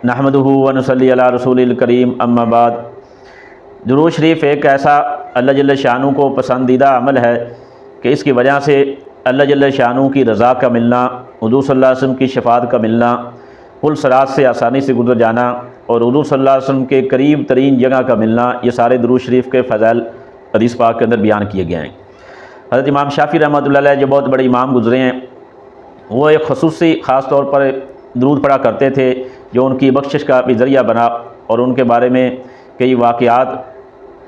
نحمدہ و نصلی علی رسول الکریم اما بعد۔ درود شریف ایک ایسا اللہ جل شانہ کو پسندیدہ عمل ہے کہ اس کی وجہ سے اللہ جل شانہ کی رضا کا ملنا، حضور صلی اللہ علیہ وسلم کی شفاعت کا ملنا، پل صراط سے آسانی سے گزر جانا اور حضور صلی اللہ علیہ وسلم کے قریب ترین جگہ کا ملنا، یہ سارے درود شریف کے فضائل حدیث پاک کے اندر بیان کیے گئے ہیں۔ حضرت امام شافعی رحمۃ اللہ علیہ جو بہت بڑے امام گزرے ہیں، وہ ایک خصوصی خاص طور پر درود پڑھا کرتے تھے جو ان کی بخشش کا بھی ذریعہ بنا، اور ان کے بارے میں کئی واقعات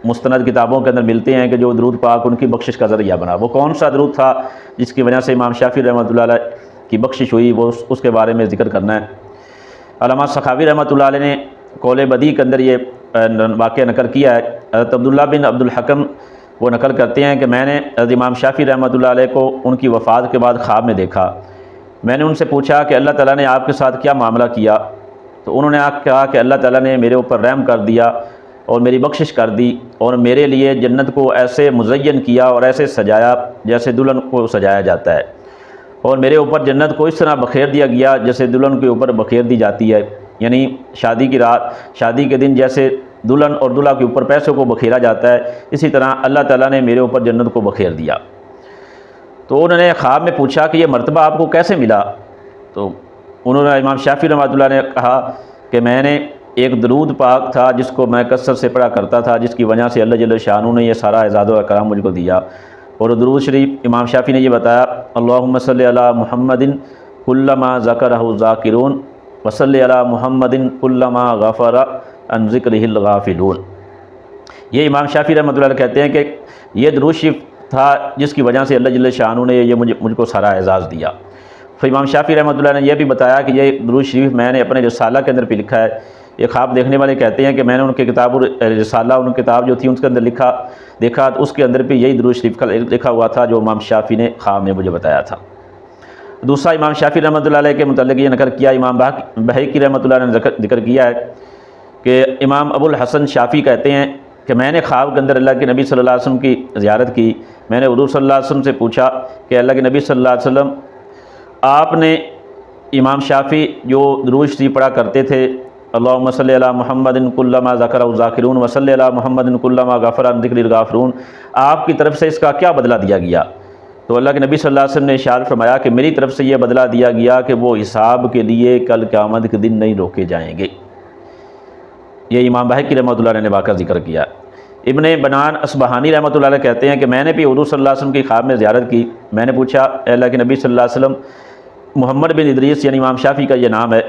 مستند کتابوں کے اندر ملتے ہیں کہ جو درود پاک ان کی بخشش کا ذریعہ بنا۔ وہ کون سا درود تھا جس کی وجہ سے امام شافعی رحمۃ اللہ علیہ کی بخشش ہوئی، وہ اس کے بارے میں ذکر کرنا ہے۔ علامہ سخاوی رحمۃ اللہ علیہ نے قول بدیع کے اندر یہ واقعہ نقل کیا ہے۔ حضرت عبداللہ بن عبد الحکم وہ نقل کرتے ہیں کہ میں نے حضرت امام شافعی رحمۃ اللہ علیہ کو ان کی وفات کے بعد خواب میں دیکھا۔ میں نے ان سے پوچھا کہ اللہ تعالیٰ نے آپ کے ساتھ کیا معاملہ کیا؟ تو انہوں نے کہا کہ اللہ تعالیٰ نے میرے اوپر رحم کر دیا اور میری بخشش کر دی، اور میرے لیے جنت کو ایسے مزین کیا اور ایسے سجایا جیسے دلہن کو سجایا جاتا ہے، اور میرے اوپر جنت کو اس طرح بخیر دیا گیا جیسے دلہن کے اوپر بخیر دی جاتی ہے، یعنی شادی کی رات، شادی کے دن جیسے دلہن اور دلہا کے اوپر پیسوں کو بکھیرا جاتا ہے، اسی طرح اللہ تعالیٰ نے میرے اوپر جنت کو بخیر دیا۔ تو انہوں نے خواب میں پوچھا کہ یہ مرتبہ آپ کو کیسے ملا؟ تو انہوں نے امام شافعی رحمۃ اللہ نے کہا کہ میں نے ایک درود پاک تھا جس کو میں کثرت سے پڑھا کرتا تھا، جس کی وجہ سے اللہ جل شانہ نے یہ سارا اعزاز و اکرام مجھ کو دیا۔ اور درود شریف امام شافعی نے یہ بتایا، اللہم صلی علی محمد کلما ذکرہ الذاکرون وصلی علی محمد کلما غفر عن ذکرہ الغافلون۔ یہ امام شافعی رحمۃ اللہ علیہ کہتے ہیں کہ یہ درود شریف تھا جس کی وجہ سے اللہ جل شانہ نے یہ مجھ کو سارا اعزاز دیا۔ پھر امام شافعی رحمۃ اللہ نے یہ بھی بتایا کہ یہ درود شریف میں نے اپنے رسالہ کے اندر بھی لکھا ہے۔ یہ خواب دیکھنے والے کہتے ہیں کہ میں نے ان کے کتاب رسالہ، ان کتاب جو تھی اس کے اندر دیکھا تو اس کے اندر بھی یہی درود شریف کا لکھا ہوا تھا جو امام شافعی نے خواب میں مجھے بتایا تھا۔ دوسرا امام شافعی رحمۃ اللہ علیہ کے متعلق یہ نقل کیا، امام بہقی رحمۃ اللہ نے ذکر کیا ہے کہ امام ابو الحسن شافعی کہتے ہیں کہ میں نے خواب کے اندر اللہ کے نبی صلی اللہ علیہ وسلم کی زیارت کی۔ میں نے حضور صلی اللہ علیہ وسلم سے پوچھا کہ اللہ کے نبی صلی اللہ علیہ وسلم، آپ نے امام شافعی جو درود شریف پڑھا کرتے تھے، اللہم صلی علی محمد کلما ذکرہ الذاکرون وصلی علی محمد کلما غفر عن ذکرہ الغافلون، آپ کی طرف سے اس کا کیا بدلہ دیا گیا؟ تو اللہ کے نبی صلی اللہ علیہ وسلم نے ارشاد فرمایا کہ میری طرف سے یہ بدلہ دیا گیا کہ وہ حساب کے لیے کل قیامت کے دن نہیں روکے جائیں گے۔ یہ امام بہقی رحمۃ اللہ نے واقعہ ذکر کیا۔ ابن بنان اصبہانی رحمۃ اللہ علیہ کہتے ہیں کہ میں نے بھی حضور صلی اللہ علیہ وسلم کی خواب میں زیارت کی۔ میں نے پوچھا، اے اللہ کے نبی صلی اللہ علیہ وسلم، محمد بن ادریس یعنی امام شافعی کا یہ نام ہے،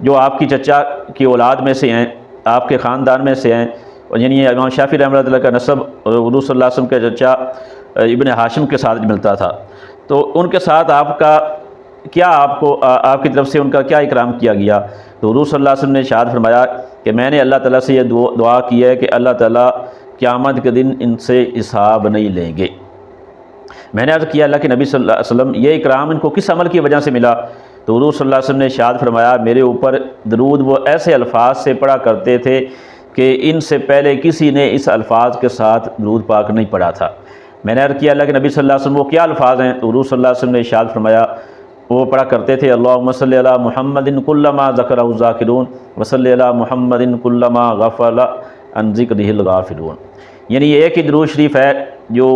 جو آپ کی چچا کی اولاد میں سے ہیں، آپ کے خاندان میں سے ہیں، اور یعنی امام شافعی رحمۃ اللہ کا نسب حضور صلی اللہ علیہ وسلم کے چچا ابن ہاشم کے ساتھ ملتا تھا، تو ان کے ساتھ آپ کا کیا، آپ کی طرف سے ان کا کیا اکرام کیا گیا؟ تو حضور صلی اللہ علیہ وسلم نے ارشاد فرمایا کہ میں نے اللہ تعالیٰ سے یہ دعا کی ہے کہ اللہ تعالیٰ قیامت کے دن ان سے حساب نہیں لیں گے۔ میں نے عرض کیا، اللہ کے نبی صلی اللہ علیہ وسلم، یہ اکرام ان کو کس عمل کی وجہ سے ملا؟ تو حضور صلی اللہ علیہ وسلم نے ارشاد فرمایا، میرے اوپر درود وہ ایسے الفاظ سے پڑھا کرتے تھے کہ ان سے پہلے کسی نے اس الفاظ کے ساتھ درود پاک نہیں پڑھا تھا۔ میں نے عرض کیا، اللہ کے نبی صلی اللہ علیہ وسلم وہ کیا الفاظ ہیں؟ تو حضور صلی اللہ علیہ وسلم نے ارشاد فرمایا، وہ پڑھا کرتے تھے، اللہم صلی علی محمد کلما ذکرہ الذاکرون وصلی علی محمد کلما غفر عن ذکرہ الغافلون۔ یعنی یہ ایک ہی درود شریف ہے جو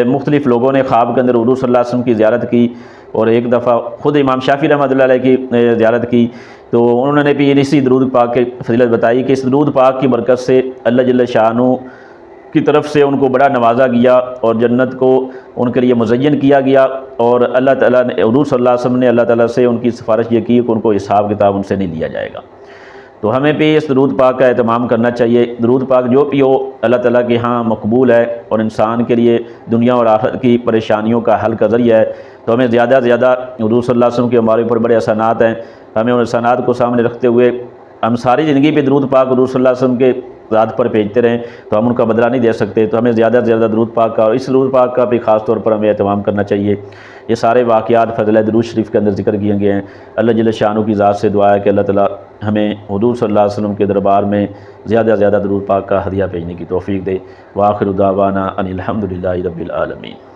مختلف لوگوں نے خواب کے اندر حضور صلی اللہ علیہ وسلم کی زیارت کی، اور ایک دفعہ خود امام شافعی رحمۃ اللہ علیہ کی زیارت کی تو انہوں نے بھی اسی درود پاک کی فضیلت بتائی کہ اس درود پاک کی برکت سے اللہ جل شانہ کی طرف سے ان کو بڑا نوازا گیا اور جنت کو ان کے لیے مزین کیا گیا، اور اللہ تعالیٰ نے، حضور صلی اللہ علیہ وسلم نے اللہ تعالیٰ سے ان کی سفارش یہ کی کہ ان کو حساب کتاب ان سے نہیں لیا جائے گا۔ تو ہمیں بھی اس درود پاک کا اہتمام کرنا چاہیے۔ درود پاک جو بھی ہو اللہ تعالیٰ کے ہاں مقبول ہے اور انسان کے لیے دنیا اور آخرت کی پریشانیوں کا حل کا ذریعہ ہے، تو ہمیں زیادہ سے زیادہ حضور صلی اللہ علیہ وسلم کے ہمارے اوپر بڑے احسانات ہیں، ہمیں ان احسانات کو سامنے رکھتے ہوئے ہم ساری زندگی پہ درود پاک حضور صلی اللہ علیہ وسلم کے ذات پر بھیجتے رہیں تو ہم ان کا بدلہ نہیں دے سکتے۔ تو ہمیں زیادہ سے زیادہ درود پاک کا، اور اس درود پاک کا بھی خاص طور پر ہمیں اہتمام کرنا چاہیے۔ یہ سارے واقعات فضل درود شریف کے اندر ذکر کیے گئے ہیں۔ اللہ جل شانہ کی ذات سے دعا ہے کہ اللہ تعالیٰ ہمیں حضور صلی اللہ علیہ وسلم کے دربار میں زیادہ سے زیادہ درود پاک کا ہدیہ بھیجنے کی توفیق دے۔ وآخر دعوانا ان الحمد للہ رب العالمین۔